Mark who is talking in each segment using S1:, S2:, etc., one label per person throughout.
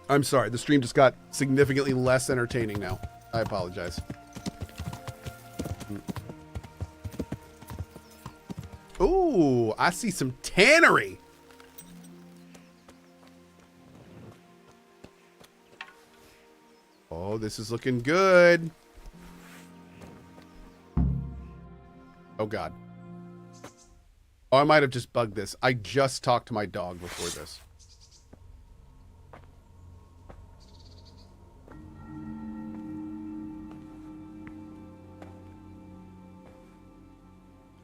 S1: I'm sorry. The stream just got significantly less entertaining now. I apologize. Ooh, I see some tannery. Oh, this is looking good. Oh, God. Oh, I might have just bugged this. I just talked to my dog before this.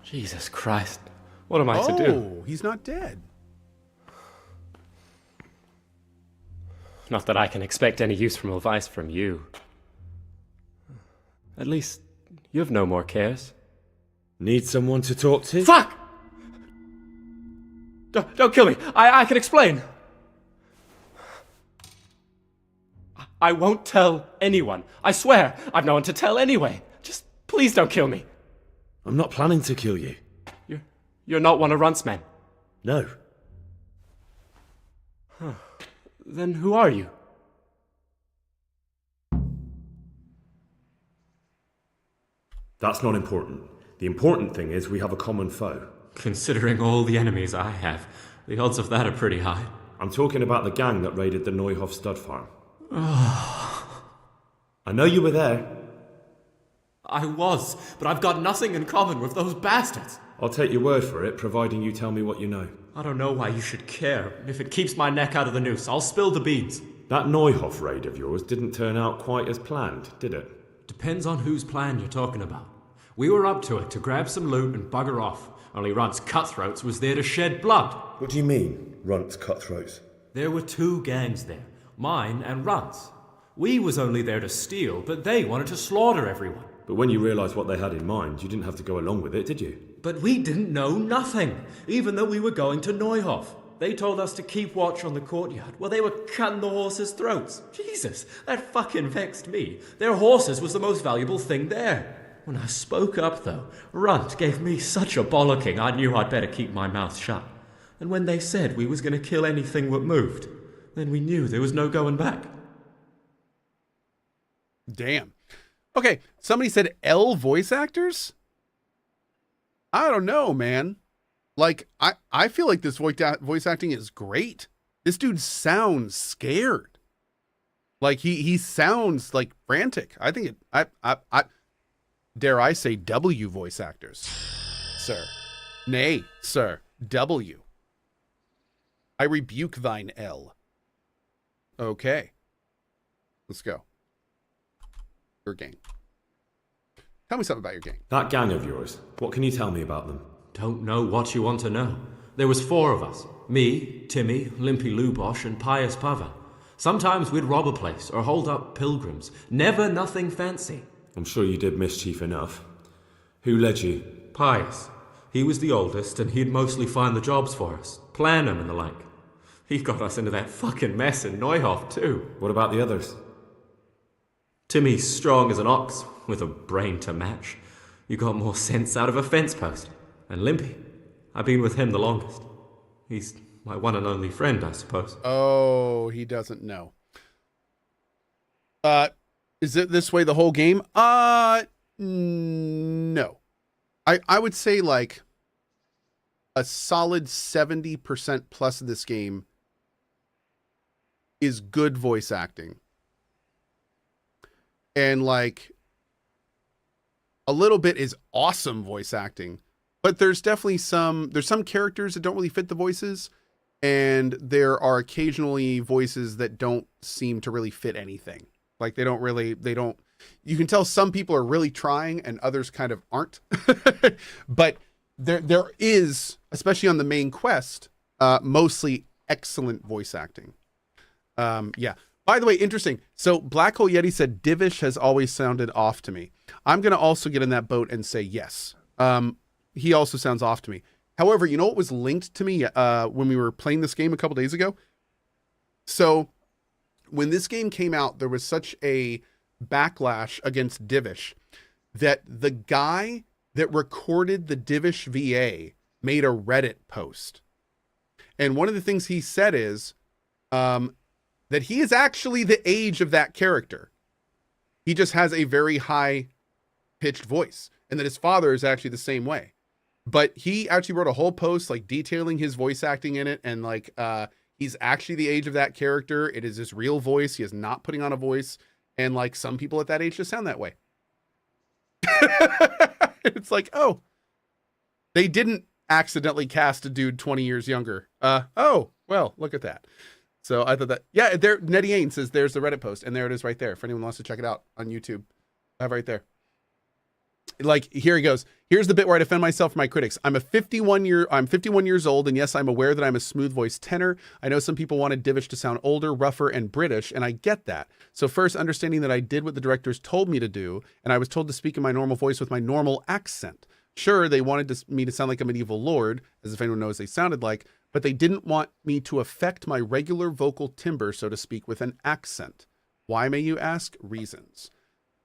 S2: Jesus Christ. What am I to do?
S1: Oh, he's not dead.
S2: Not that I can expect any useful advice from you. At least, you have no more cares.
S3: Need someone to talk to?
S2: Fuck! Don't kill me. I can explain. I won't tell anyone. I swear, I've no one to tell anyway. Just please don't kill me.
S3: I'm not planning to kill you.
S2: You're not one of Runt's men.
S3: No.
S2: Huh. Then who are you?
S3: That's not important. The important thing is we have a common foe.
S2: Considering all the enemies I have, the odds of that are pretty high.
S3: I'm talking about the gang that raided the Neuhoff stud farm. I know you were there.
S2: I was, but I've got nothing in common with those bastards.
S3: I'll take your word for it, providing you tell me what you know.
S2: I don't know why you should care. If it keeps my neck out of the noose, I'll spill the beans.
S3: That Neuhoff raid of yours didn't turn out quite as planned, did it?
S2: Depends on whose plan you're talking about. We were up to it to grab some loot and bugger off. Only Runt's cutthroats was there to shed blood.
S3: What do you mean, Runt's cutthroats?
S2: There were two gangs there, mine and Runt's. We was only there to steal, but they wanted to slaughter everyone.
S3: But when you realised what they had in mind, you didn't have to go along with it, did you?
S2: But we didn't know nothing, even though we were going to Neuhoff. They told us to keep watch on the courtyard while they were cutting the horses' throats. Jesus, that fucking vexed me. Their horses was the most valuable thing there. When I spoke up, though, Runt gave me such a bollocking I knew I'd better keep my mouth shut. And when they said we was going to kill anything that moved, then we knew there was no going back.
S1: Damn. Okay, somebody said L voice actors? I don't know, man. Like, I feel like this voice acting is great. This dude sounds scared. Like, he sounds, like, frantic. I think it... Dare I say W voice actors, sir. Nay, sir, W. I rebuke thine L. Okay. Let's go. Your gang. Tell me something about your gang.
S3: That gang of yours, what can you tell me about them?
S2: Don't know what you want to know. There was 4 of us. Me, Timmy, Limpy Lubosh, and Pius Pava. Sometimes we'd rob a place or hold up pilgrims. Never nothing fancy.
S3: I'm sure you did mischief enough. Who led you?
S2: Pius. He was the oldest, and he'd mostly find the jobs for us. Plan them and the like. He got us into that fucking mess in Neuhoff, too.
S3: What about the others?
S2: Timmy's strong as an ox, with a brain to match. You got more sense out of a fence post. And Limpy. I've been with him the longest. He's my one and only friend, I suppose.
S1: Oh, he doesn't know. Is it this way the whole game? No. I would say like a solid 70% plus of this game is good voice acting. And like a little bit is awesome voice acting. But there's definitely some characters that don't really fit the voices. And there are occasionally voices that don't seem to really fit anything. Like they don't, you can tell some people are really trying and others kind of aren't. But there is, especially on the main quest, mostly excellent voice acting. Yeah. By the way, interesting. So Black Hole Yeti said Divish has always sounded off to me. I'm going to also get in that boat and say yes. He also sounds off to me. However, you know what was linked to me when we were playing this game a couple days ago? So when this game came out, there was such a backlash against Divish that the guy that recorded the Divish VA made a Reddit post. And one of the things he said is, that he is actually the age of that character. He just has a very high pitched voice, and that his father is actually the same way. But he actually wrote a whole post like detailing his voice acting in it, and like he's actually the age of that character. It is his real voice. He is not putting on a voice, and like some people at that age just sound that way. It's like, oh, they didn't accidentally cast a dude 20 years younger. Oh, well, look at that. So I thought that, yeah, there, Nettie Ain says there's the Reddit post, and there it is right there. If anyone wants to check it out on YouTube, I have right there. Like, here he goes. Here's the bit where I defend myself from my critics. I'm 51 years old, and yes, I'm aware that I'm a smooth voice tenor. I know some people wanted Divish to sound older, rougher, and British, and I get that. So first, understanding that I did what the directors told me to do, and I was told to speak in my normal voice with my normal accent. Sure, they wanted me to sound like a medieval lord, as if anyone knows they sounded like, but they didn't want me to affect my regular vocal timbre, so to speak, with an accent. Why, may you ask? Reasons.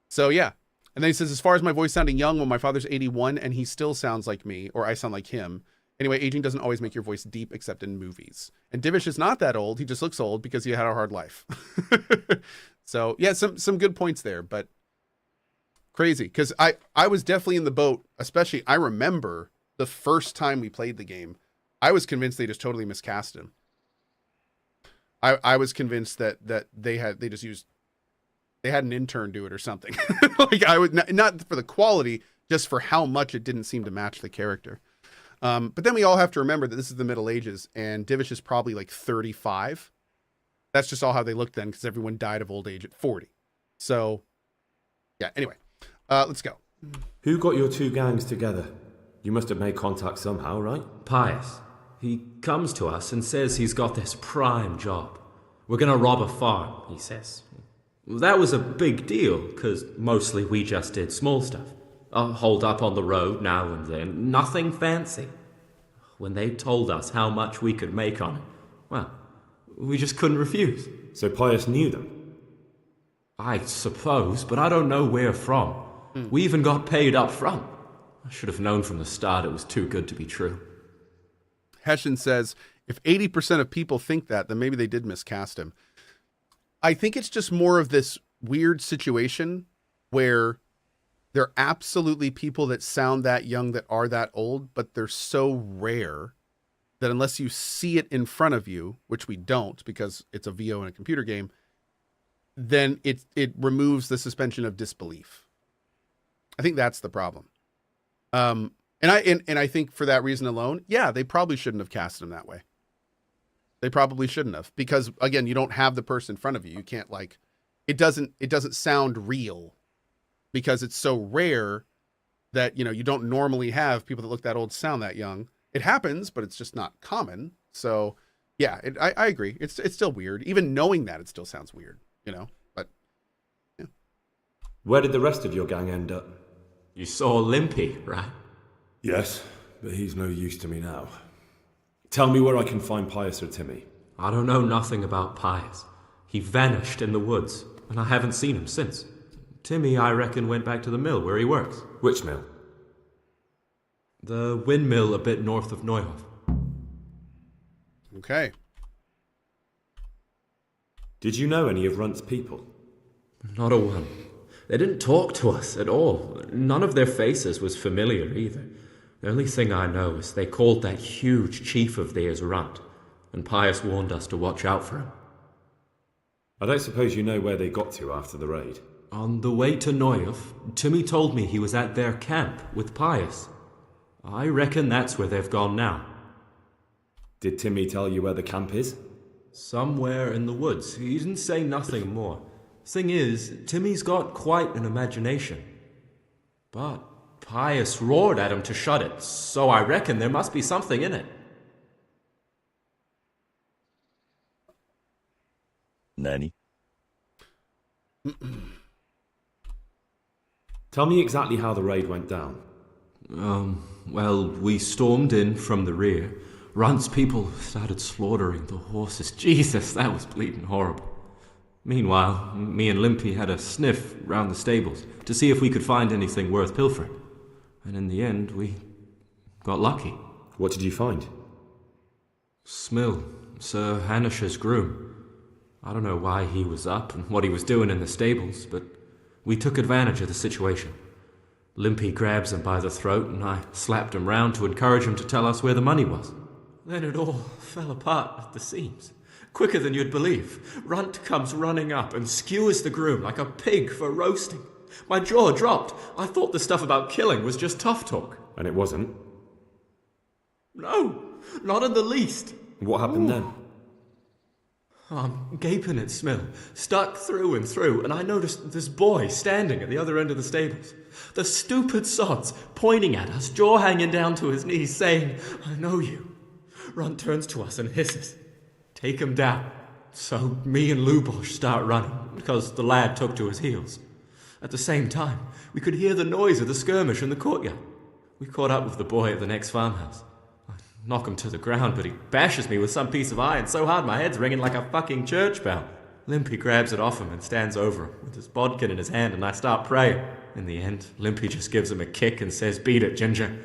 S1: So yeah. And then he says, as far as my voice sounding young, well, my father's 81 and he still sounds like me, or I sound like him. Anyway, aging doesn't always make your voice deep except in movies. And Divish is not that old. He just looks old because he had a hard life. So yeah, some good points there, but crazy. Because I was definitely in the boat, especially I remember the first time we played the game, I was convinced they just totally miscast him. I was convinced that they had an intern do it or something. Like I would not for the quality, just for how much it didn't seem to match the character. But then we all have to remember that this is the Middle Ages and Divish is probably like 35. That's just all how they looked then because everyone died of old age at 40. So yeah, anyway, let's go.
S3: Who got your two gangs together? You must have made contact somehow, right?
S2: Pius. He comes to us and says he's got this prime job. We're gonna rob a farm, he says. That was a big deal, because mostly we just did small stuff. Hold up on the road now and then, nothing fancy. When they told us how much we could make on it, well, we just couldn't refuse.
S3: So Pius knew them?
S2: I suppose, but I don't know where from. We even got paid up front. I should have known from the start it was too good to be true.
S1: Hessian says, if 80% of people think that, then maybe they did miscast him. I think it's just more of this weird situation where there are absolutely people that sound that young that are that old, but they're so rare that unless you see it in front of you, which we don't because it's a VO in a computer game, then it removes the suspension of disbelief. I think that's the problem. And I think for that reason alone, yeah, they probably shouldn't have cast him that way. They probably shouldn't have, because again, you don't have the person in front of you. You can't like, it doesn't sound real because it's so rare that, you know, you don't normally have people that look that old sound that young. It happens, but it's just not common. So yeah, I agree. It's still weird. Even knowing that, it still sounds weird, you know, but yeah.
S3: Where did the rest of your gang end up?
S2: You saw Limpy, right?
S3: Yes, but he's no use to me now. Tell me where I can find Pius or Timmy.
S2: I don't know nothing about Pius. He vanished in the woods, and I haven't seen him since. Timmy, I reckon, went back to the mill where he works.
S3: Which mill?
S2: The windmill a bit north of Neuhof.
S1: Okay.
S3: Did you know any of Runt's people?
S2: Not a one. They didn't talk to us at all. None of their faces was familiar either. The only thing I know is they called that huge chief of theirs Runt, and Pius warned us to watch out for him.
S3: I don't suppose you know where they got to after the raid?
S2: On the way to Neuhof, Timmy told me he was at their camp with Pius. I reckon that's where they've gone now.
S3: Did Timmy tell you where the camp is?
S2: Somewhere in the woods. He didn't say nothing more. Thing is, Timmy's got quite an imagination. But Pius roared at him to shut it, so I reckon there must be something in it.
S4: Nanny?
S3: Tell me exactly how the raid went down.
S2: Well, we stormed in from the rear. Runt's people started slaughtering the horses. Jesus, that was bleeding horrible. Meanwhile, me and Limpy had a sniff round the stables to see if we could find anything worth pilfering. And in the end, we got lucky.
S3: What did you find?
S2: Smill, Sir Hanish's groom. I don't know why he was up and what he was doing in the stables, but we took advantage of the situation. Limpy grabs him by the throat and I slapped him round to encourage him to tell us where the money was. Then it all fell apart at the seams. Quicker than you'd believe. Runt comes running up and skewers the groom like a pig for roasting. My jaw dropped. I thought the stuff about killing was just tough talk.
S3: And it wasn't.
S2: No, not in the least.
S3: What happened then?
S2: I'm gaping at Smill, stuck through and through, and I noticed this boy standing at the other end of the stables. The stupid sod's pointing at us, jaw hanging down to his knees, saying, "I know you." Runt turns to us and hisses, "Take him down." So me and Lubosh start running, because the lad took to his heels. At the same time, we could hear the noise of the skirmish in the courtyard. We caught up with the boy at the next farmhouse. I knock him to the ground, but he bashes me with some piece of iron so hard my head's ringing like a fucking church bell. Limpy grabs it off him and stands over him with his bodkin in his hand, and I start praying. In the end, Limpy just gives him a kick and says, "Beat it, Ginger."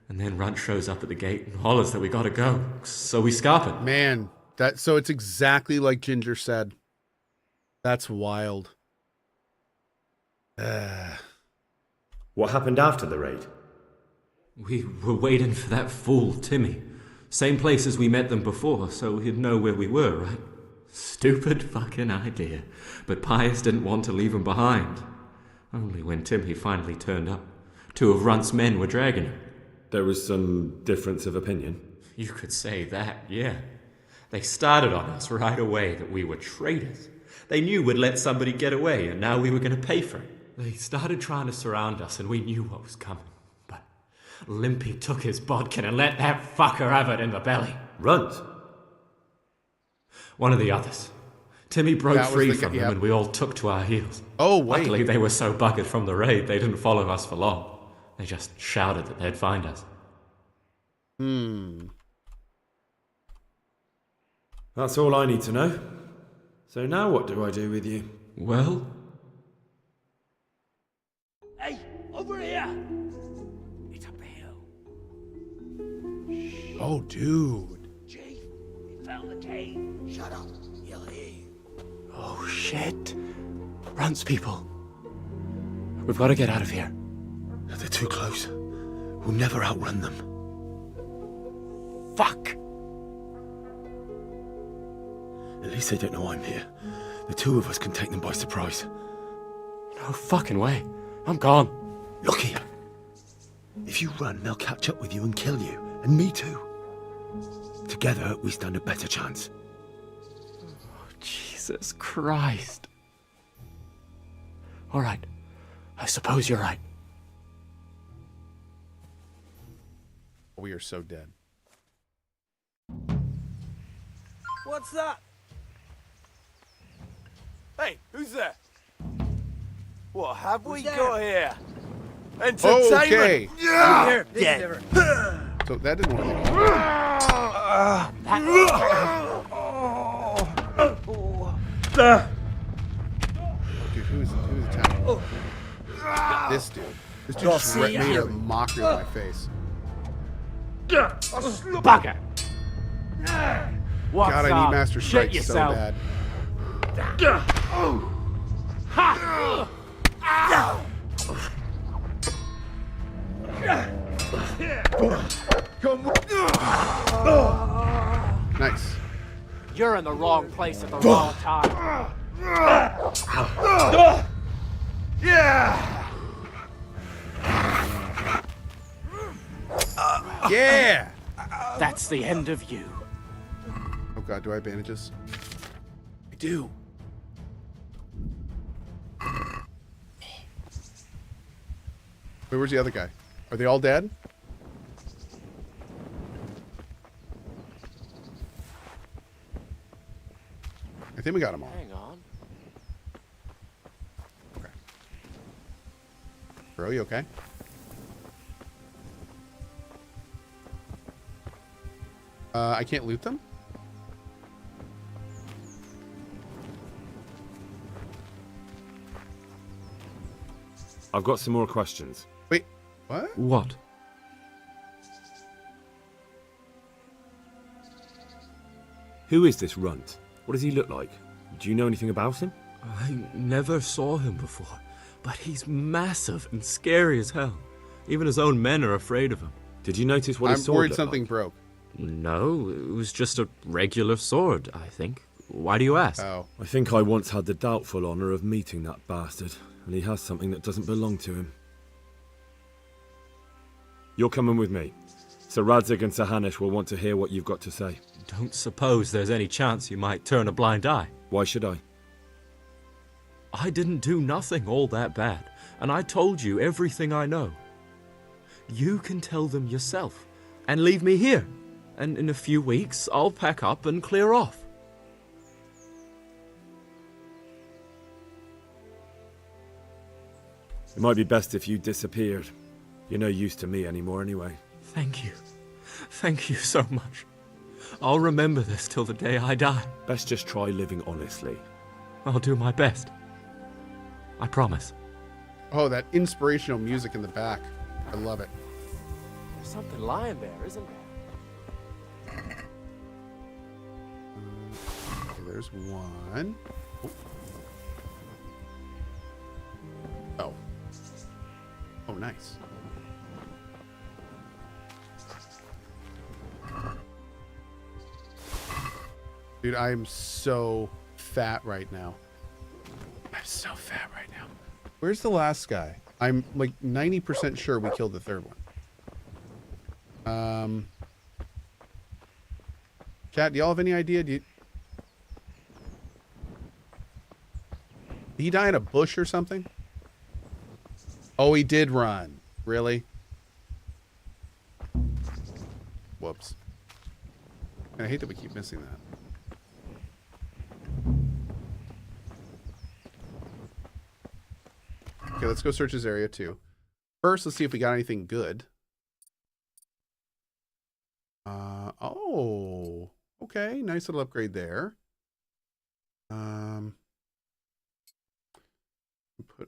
S2: And then Runt shows up at the gate and hollers that we gotta go. So we scarp it.
S1: Man, so it's exactly like Ginger said. That's wild.
S3: What happened after the raid?
S2: We were waiting for that fool, Timmy. Same place as we met them before, so he'd know where we were, right? Stupid fucking idea. But Pius didn't want to leave him behind. Only when Timmy finally turned up, 2 of Runt's men were dragging him.
S3: There was some difference of opinion.
S2: You could say that, yeah. They started on us right away that we were traitors. They knew we'd let somebody get away, and now we were going to pay for it. They started trying to surround us, and we knew what was coming. But Limpy took his bodkin and let that fucker have it in the belly.
S3: Runt?
S2: One of the others. Timmy broke free from him, and we all took to our heels.
S1: Oh, wait.
S2: Luckily, they were so buggered from the raid, they didn't follow us for long. They just shouted that they'd find us.
S3: That's all I need to know. So now what do I do with you?
S2: Well?
S4: Hey, over here! It's up the hill.
S1: Oh, dude.
S4: Chief, we found the cave. Shut up, he'll hear you.
S5: Oh, shit. Runt's people. We've got to get out of here.
S6: They're too close. We'll never outrun them.
S5: Fuck!
S6: At least they don't know I'm here. The 2 of us can take them by surprise.
S5: No fucking way. I'm gone.
S6: Look here. If you run, they'll catch up with you and kill you. And me too. Together, we stand a better chance.
S5: Jesus Christ. All right. I suppose you're right.
S1: We are so dead.
S4: What's that? Hey, who's there? What have we got here? Entertainment!
S1: Okay.
S4: Yeah! Here,
S6: Yeah.
S1: So that didn't work. Dude, who's attacking? This dude. This dude just made a mockery of my face.
S5: Bugger! What's
S1: God, I
S5: up?
S1: need Master
S5: Shit
S1: Strike so
S5: yourself.
S1: bad. Nice.
S5: You're in the wrong place at the wrong time.
S1: Yeah!
S5: That's the end of you.
S1: Oh god, do I have bandages?
S6: I do.
S1: Wait, where's the other guy? Are they all dead? I think we got them all.
S5: Hang on.
S1: Okay. Bro, you okay? I can't loot them?
S3: I've got some more questions.
S1: Wait, what?
S2: What?
S3: Who is this Runt? What does he look like? Do you know anything about him?
S2: I never saw him before, but he's massive and scary as hell. Even his own men are afraid of him.
S3: Did you notice what
S1: I'm
S3: his sword
S1: worried
S3: looked
S1: something
S3: like?
S1: broke.
S2: No, it was just a regular sword, I think. Why do you ask?
S1: Oh.
S3: I think I once had the doubtful honour of meeting that bastard, and he has something that doesn't belong to him. You're coming with me. Sir Radzig and Sir Hanush will want to hear what you've got to say.
S2: Don't suppose there's any chance you might turn a blind eye.
S3: Why should I?
S2: I didn't do nothing all that bad, and I told you everything I know. You can tell them yourself, and leave me here, and in a few weeks I'll pack up and clear off.
S3: It might be best if you disappeared. You're no use to me anymore anyway.
S2: Thank you. Thank you so much. I'll remember this till the day I die.
S3: Best just try living honestly.
S2: I'll do my best. I promise.
S1: Oh, that inspirational music in the back. I love it.
S5: There's something lying there, isn't there?
S1: Okay, there's one. Oh. Oh, nice. Dude, I'm so fat right now. I'm so fat right now. Where's the last guy? I'm like 90% sure we killed the third one. Chat, do y'all have any idea? Did he die in a bush or something? Oh, he did run. Really? Whoops. And I hate that we keep missing that. Okay, let's go search this area too. First, let's see if we got anything good. Oh, okay, nice little upgrade there. Put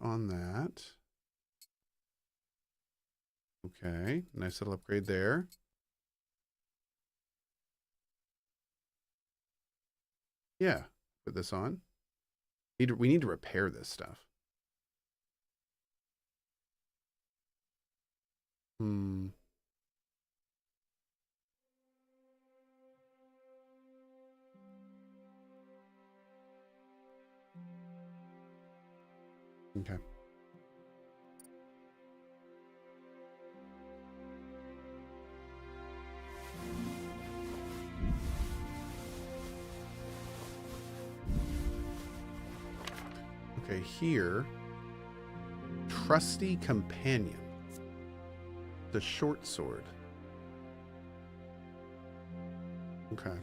S1: on that. Okay, nice little upgrade there. Yeah, put this on. We need to repair this stuff. Okay. Okay, here. Trusty companion. The short sword. Okay.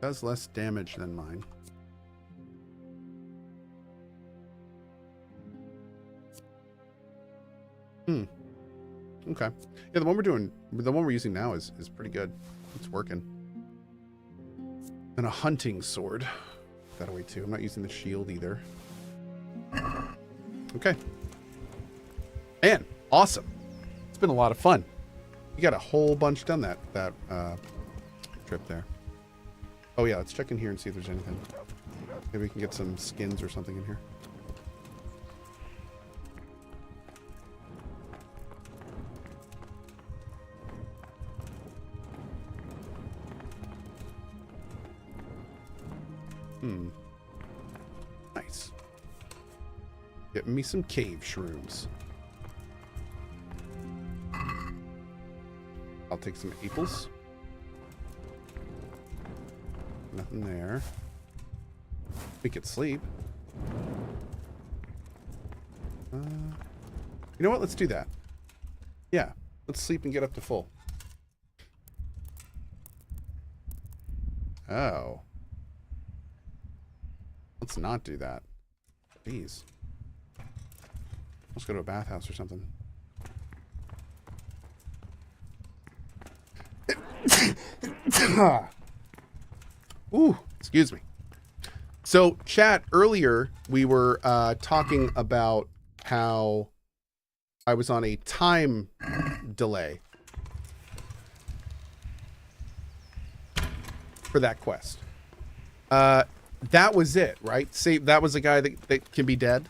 S1: Does less damage than mine. Okay. Yeah, the one we're using now is pretty good. It's working. And a hunting sword. That away too. I'm not using the shield either. Okay. Man, awesome. It's been a lot of fun. You got a whole bunch done that trip there. Oh yeah, let's check in here and see if there's anything. Maybe we can get some skins or something in here. Nice. Getting me some cave shrooms. I'll take some apples. Nothing there. We could sleep. You know what? Let's do that. Yeah. Let's sleep and get up to full. Oh. Let's not do that. Jeez. Let's go to a bathhouse or something. Ooh, excuse me. So, chat, earlier we were talking about how I was on a time delay for that quest. that was it, right? See, that was the guy that can be dead,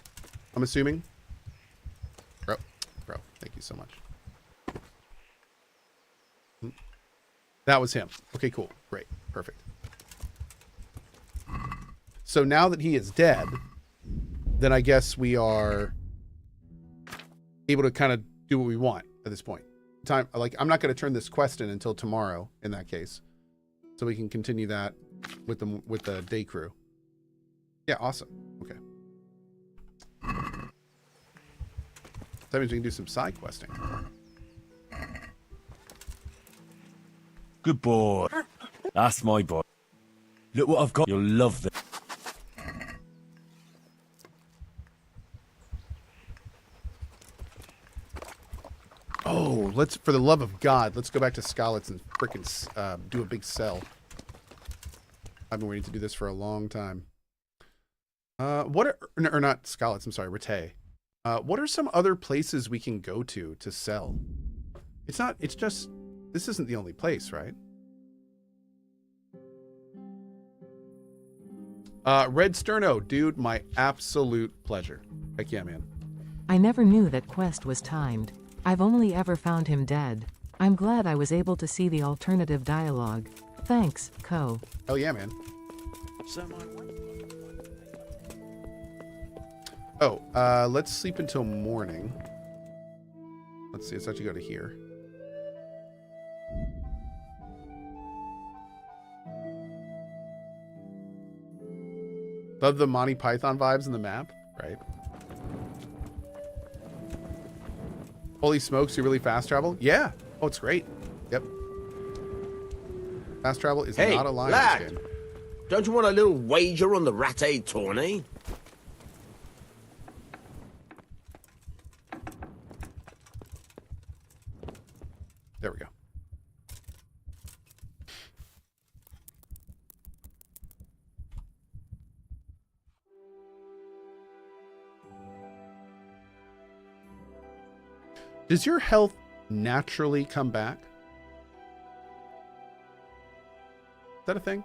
S1: I'm assuming. Bro, thank you so much. That was him. Okay, cool. Great. Perfect. So now that he is dead, then I guess we are able to kind of do what we want at this point. I'm not going to turn this quest in until tomorrow in that case. So we can continue that with the day crew. Yeah, awesome. Okay. That means we can do some side questing.
S7: Good boy. That's my boy. Look what I've got. You'll love this.
S1: Oh, for the love of God, let's go back to Scarlet's and frickin' do a big sell. I've been waiting to do this for a long time. Not Scarlet's, I'm sorry, Rete. What are some other places we can go to sell? It's just, this isn't the only place, right? Red Sterno, dude, my absolute pleasure. Heck yeah, man.
S8: I never knew that quest was timed. I've only ever found him dead. I'm glad I was able to see the alternative dialogue. Thanks, Cohh.
S1: Hell yeah, man. Oh, let's sleep until morning. Let's see, let's actually go to here. Love the Monty Python vibes in the map, right? Holy smokes, you really fast travel? Yeah. Oh, it's great. Yep. Fast travel is not a line in this game.
S6: Don't you want a little wager on the Ratte tourney?
S1: There we go. Does your health naturally come back? Is that a thing?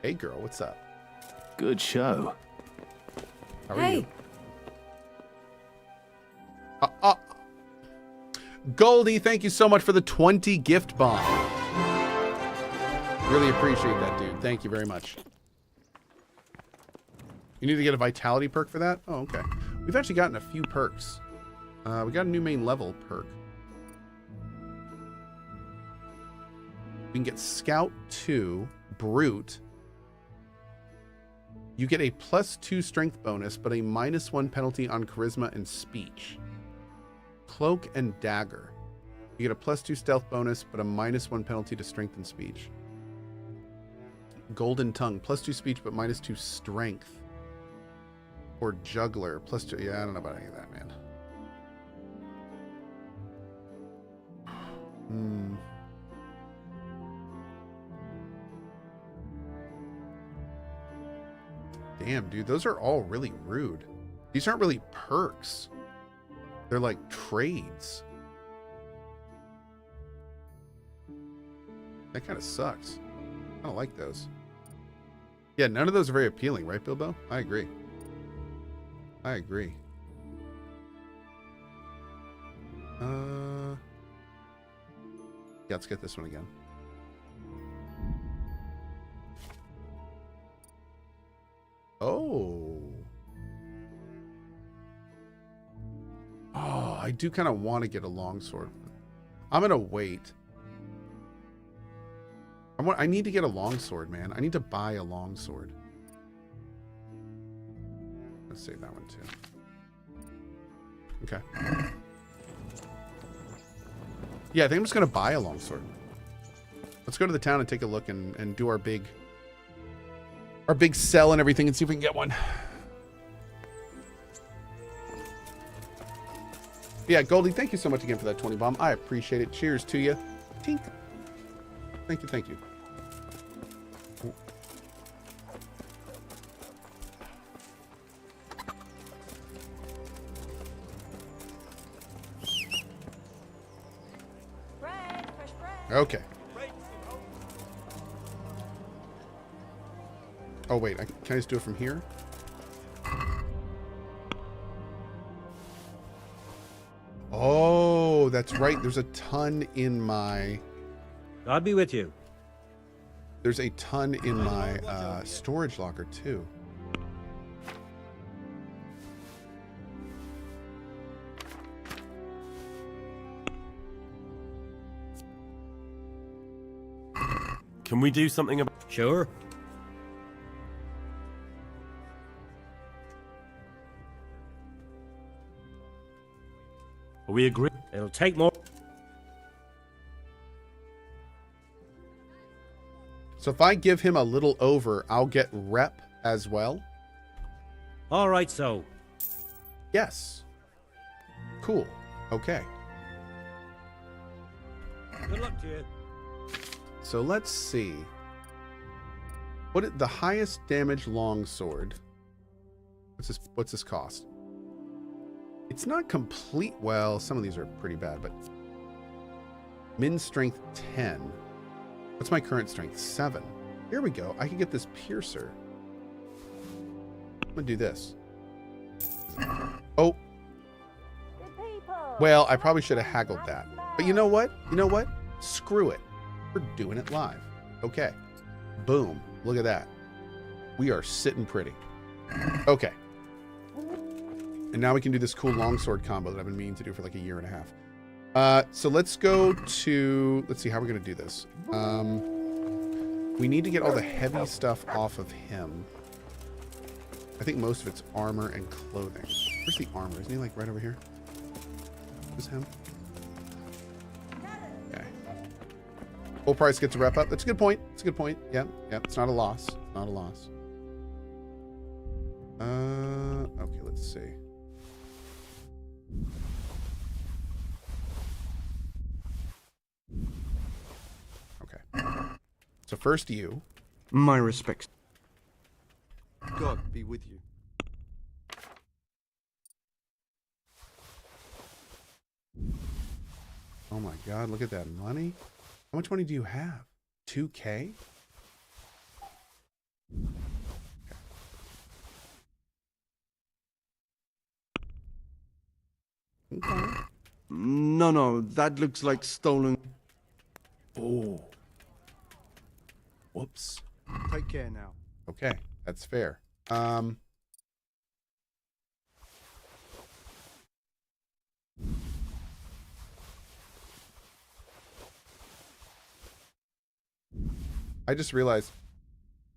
S1: Hey girl, what's up?
S7: Good show.
S1: How are you? Goldie, thank you so much for the 20 gift bomb. Really appreciate that, dude. Thank you very much. You need to get a vitality perk for that? Oh, okay. We've actually gotten a few perks. We got a new main level perk. We can get Scout 2, Brute. You get a +2 strength bonus, but a -1 penalty on charisma and speech. Cloak and Dagger. You get a +2 stealth bonus, but a -1 penalty to strength and speech. Golden Tongue, +2 speech, but -2 strength. Or Juggler, +2. Yeah, I don't know about any of that, man. Damn, dude, those are all really rude. These aren't really perks. They're like trades. That kind of sucks. I don't like those. Yeah, none of those are very appealing, right, Bilbo? I agree. I agree. Yeah, let's get this one again. Oh. Oh, I do kind of want to get a longsword. I'm going to wait. I need to get a longsword, man. I need to buy a longsword. Let's save that one too. Okay. Yeah, I think I'm just going to buy a longsword. Let's go to the town and take a look and do our big sell and everything and see if we can get one. Yeah, Goldie, thank you so much again for that 20 bomb. I appreciate it. Cheers to you. Tink. Thank you, thank you. Okay. Oh, wait. Can I just do it from here? Oh, that's right. There's a ton in my...
S9: God be with you.
S1: There's a ton in my storage locker, too.
S7: Can we do something about...
S9: Sure.
S7: Are we agree?
S9: It'll take more.
S1: So if I give him a little over, I'll get rep as well?
S9: All right, so.
S1: Yes. Cool. Okay.
S9: Good luck to you.
S1: So let's see. The highest damage longsword. What's this cost? It's not complete. Well, some of these are pretty bad, but min strength 10. What's my current strength? 7. Here we go. I can get this piercer. I'm gonna do this. Oh. Well, I probably should have haggled that. But you know what? You know what? Screw it. We're doing it live. Okay. Boom. Look at that. We are sitting pretty. Okay. And now we can do this cool longsword combo that I've been meaning to do for like a year and a half. So let's go to... Let's see how we're going to do this. We need to get all the heavy stuff off of him. I think most of it's armor and clothing. Where's the armor? Isn't he like right over here? Is him? Okay. Full price gets a rep up. That's a good point. It's a good point. Yep. Yep. It's not a loss. It's not a loss. Okay, let's see. Okay. So first you.
S6: My respects.
S4: God be with you.
S1: Oh my God, look at that money. How much money do you have? 2K? Okay.
S6: No, that looks like stolen.
S1: Oh. Whoops.
S6: Take care now.
S1: Okay, that's fair. I just realized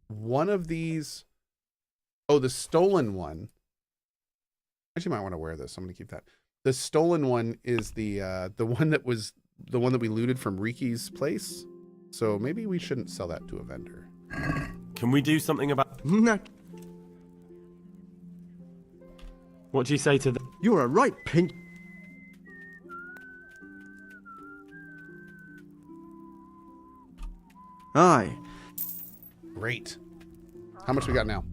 S1: one of these... Oh, the stolen one. Actually, might want to wear this. I'm going to keep that. The stolen one is the one that was the one that we looted from Reeky's place. So maybe we shouldn't sell that to a vendor.
S7: Can we do something about...
S6: Not.
S7: What do you say to the...
S6: You're a right pink. Aye.
S1: Great. How much we got now?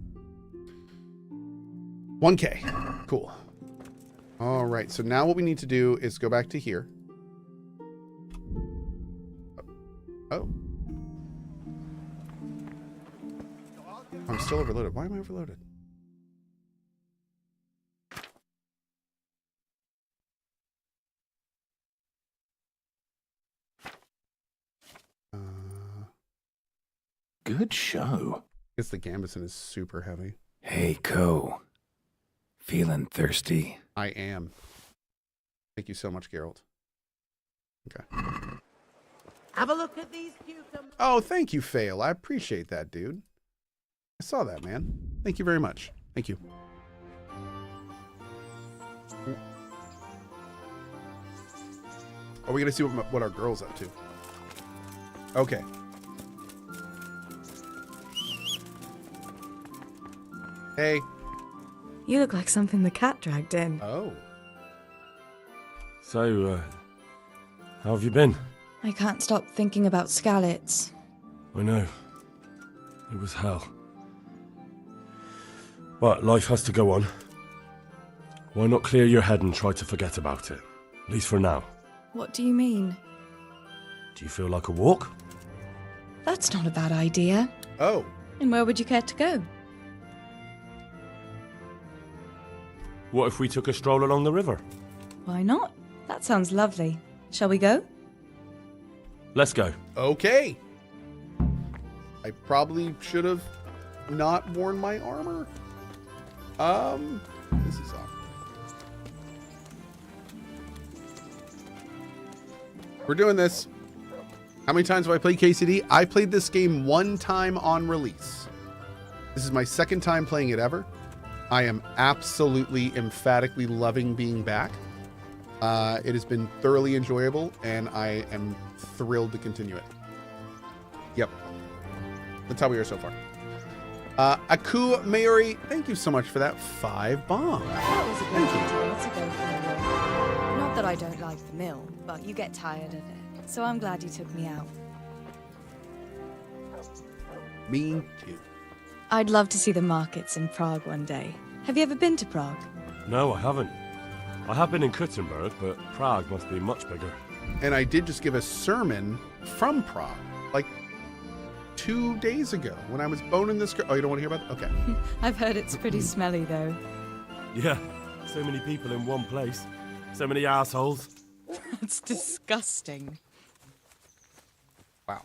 S1: 1K. Cool. All right. So now what we need to do is go back to here. Oh. I'm still overloaded. Why am I overloaded?
S10: Good show.
S1: I guess the Gambison is super heavy.
S10: Hey, Cohh. Feeling thirsty?
S1: I am. Thank you so much, Geralt. Okay.
S11: Have a look at these cucumbers.
S1: Oh, thank you, Fail. I appreciate that, dude. I saw that, man. Thank you very much. Thank you. Are we going to see what our girl's up to? Okay. Hey.
S12: You look like something the cat dragged in.
S1: Oh.
S3: So, how have you been?
S12: I can't stop thinking about Skalitz.
S3: I know. It was hell. But life has to go on. Why not clear your head and try to forget about it? At least for now.
S12: What do you mean?
S3: Do you feel like a walk?
S12: That's not a bad idea.
S1: Oh.
S12: And where would you care to go?
S3: What if we took a stroll along the river?
S12: Why not? That sounds lovely. Shall we go?
S3: Let's go.
S1: Okay. I probably should have not worn my armor. This is awkward. We're doing this. How many times have I played KCD? I played this game 1 time on release. This is my 2nd time playing it ever. I am absolutely emphatically loving being back. It has been thoroughly enjoyable, and I am thrilled to continue it. Yep. That's how we are so far. Aku Mayuri, thank you so much for that 5 bomb.
S12: That was a good idea to go for a walk. Not that I don't like the mill, but you get tired of it. So I'm glad you took me out.
S1: Me too.
S12: I'd love to see the markets in Prague one day. Have you ever been to Prague?
S3: No, I haven't. I have been in Kuttenberg, but Prague must be much bigger.
S1: And I did just give a sermon from Prague, like 2 days ago when I was boning this girl. Oh, you don't want to hear about that? Okay.
S12: I've heard it's pretty smelly, though.
S3: Yeah, so many people in one place. So many assholes.
S12: That's disgusting.
S1: Wow.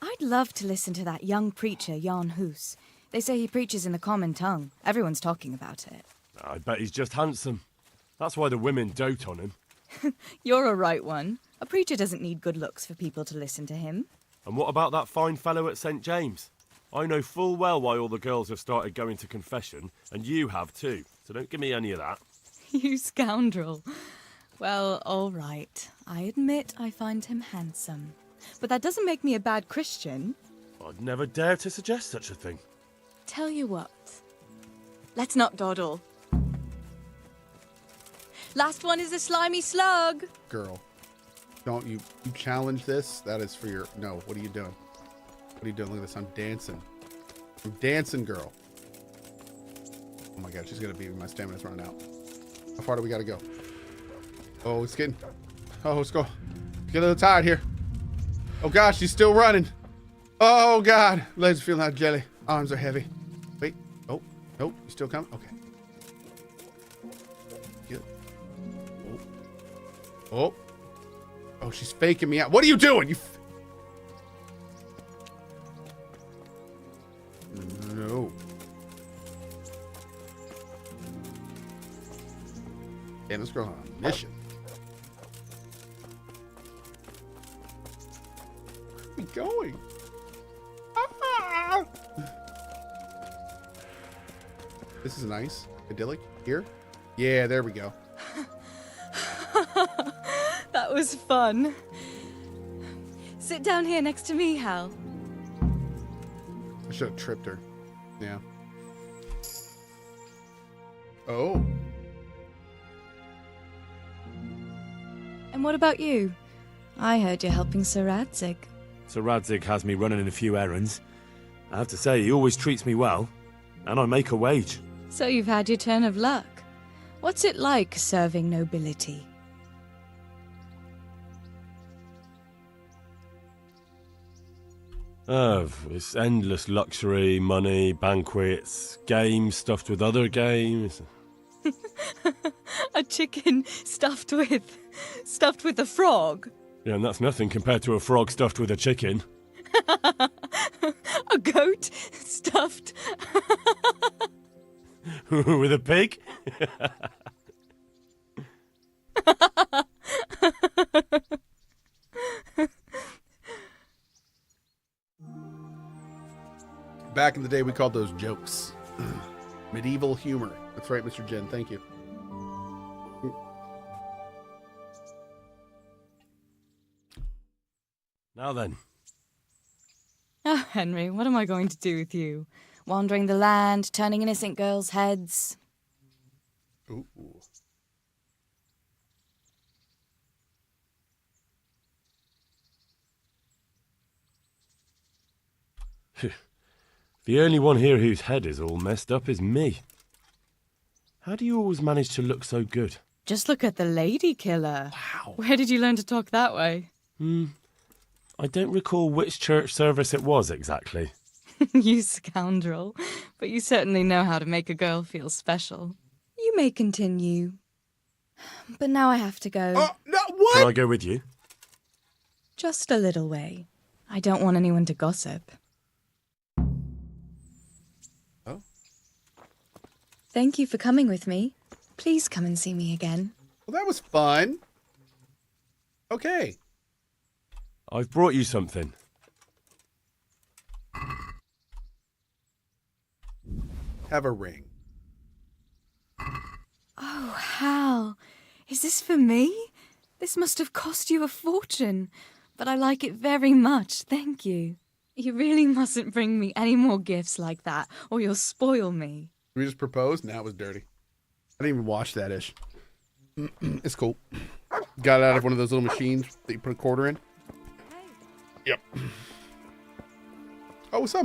S12: I'd love to listen to that young preacher, Jan Hus. They say he preaches in the common tongue. Everyone's talking about it.
S3: I bet he's just handsome. That's why the women dote on him.
S12: You're a right one. A preacher doesn't need good looks for people to listen to him.
S3: And what about that fine fellow at St. James? I know full well why all the girls have started going to confession, and you have too, so don't give me any of that.
S12: You scoundrel. Well, all right. I admit I find him handsome. But that doesn't make me a bad Christian.
S3: I'd never dare to suggest such a thing.
S12: Tell you what. Let's not dawdle. Last one is a slimy slug.
S1: Girl, don't you challenge this? That is for your... No, what are you doing? What are you doing? Look at this. I'm dancing. I'm dancing, girl. Oh my god, she's gonna beat me. My stamina's running out. How far do we gotta go? Oh, it's getting... Oh, let's go. Get a little tired here. Oh gosh, she's still running. Oh god. Legs feeling like jelly. Arms are heavy. Wait. Oh, nope. You still coming? Okay. Good. Oh. Oh. Oh, she's faking me out. What are you doing? You... No. Damn, this girl on a mission. Where are we going? Ah! This is nice. Idyllic. Here? Yeah, there we go.
S12: That was fun. Sit down here next to me, Hal.
S1: I should have tripped her. Yeah. Oh.
S12: And what about you? I heard you're helping Sir Radzig.
S3: Sir Radzig has me running in a few errands. I have to say, he always treats me well. And I make a wage.
S12: So you've had your turn of luck. What's it like serving nobility?
S3: Oh, it's endless luxury, money, banquets, games stuffed with other games.
S12: A chicken stuffed with a frog?
S3: Yeah, and that's nothing compared to a frog stuffed with a chicken.
S12: A goat stuffed...
S3: With a pig?
S1: Back in the day, we called those jokes. Medieval humor. That's right, Mr. Jen. Thank you.
S3: Now then.
S12: Oh, Henry, what am I going to do with you? Wandering the land, turning innocent girls' heads.
S1: Ooh.
S3: The only one here whose head is all messed up is me. How do you always manage to look so good?
S12: Just look at the lady killer.
S1: Wow.
S12: Where did you learn to talk that way?
S3: I don't recall which church service it was exactly.
S12: You scoundrel. But you certainly know how to make a girl feel special. You may continue. But now I have to go.
S1: Oh, no, what?
S3: Can I go with you?
S12: Just a little way. I don't want anyone to gossip.
S1: Oh.
S12: Thank you for coming with me. Please come and see me again.
S1: Well, that was fun. Okay.
S3: I've brought you something.
S1: Have a ring.
S12: Oh, Hal. Is this for me? This must have cost you a fortune. But I like it very much, thank you. You really mustn't bring me any more gifts like that, or you'll spoil me.
S1: We just proposed? Now it was dirty. I didn't even watch that ish. It's cool. Got it out of one of those little machines that you put a quarter in. Yep. Oh, what's up, man?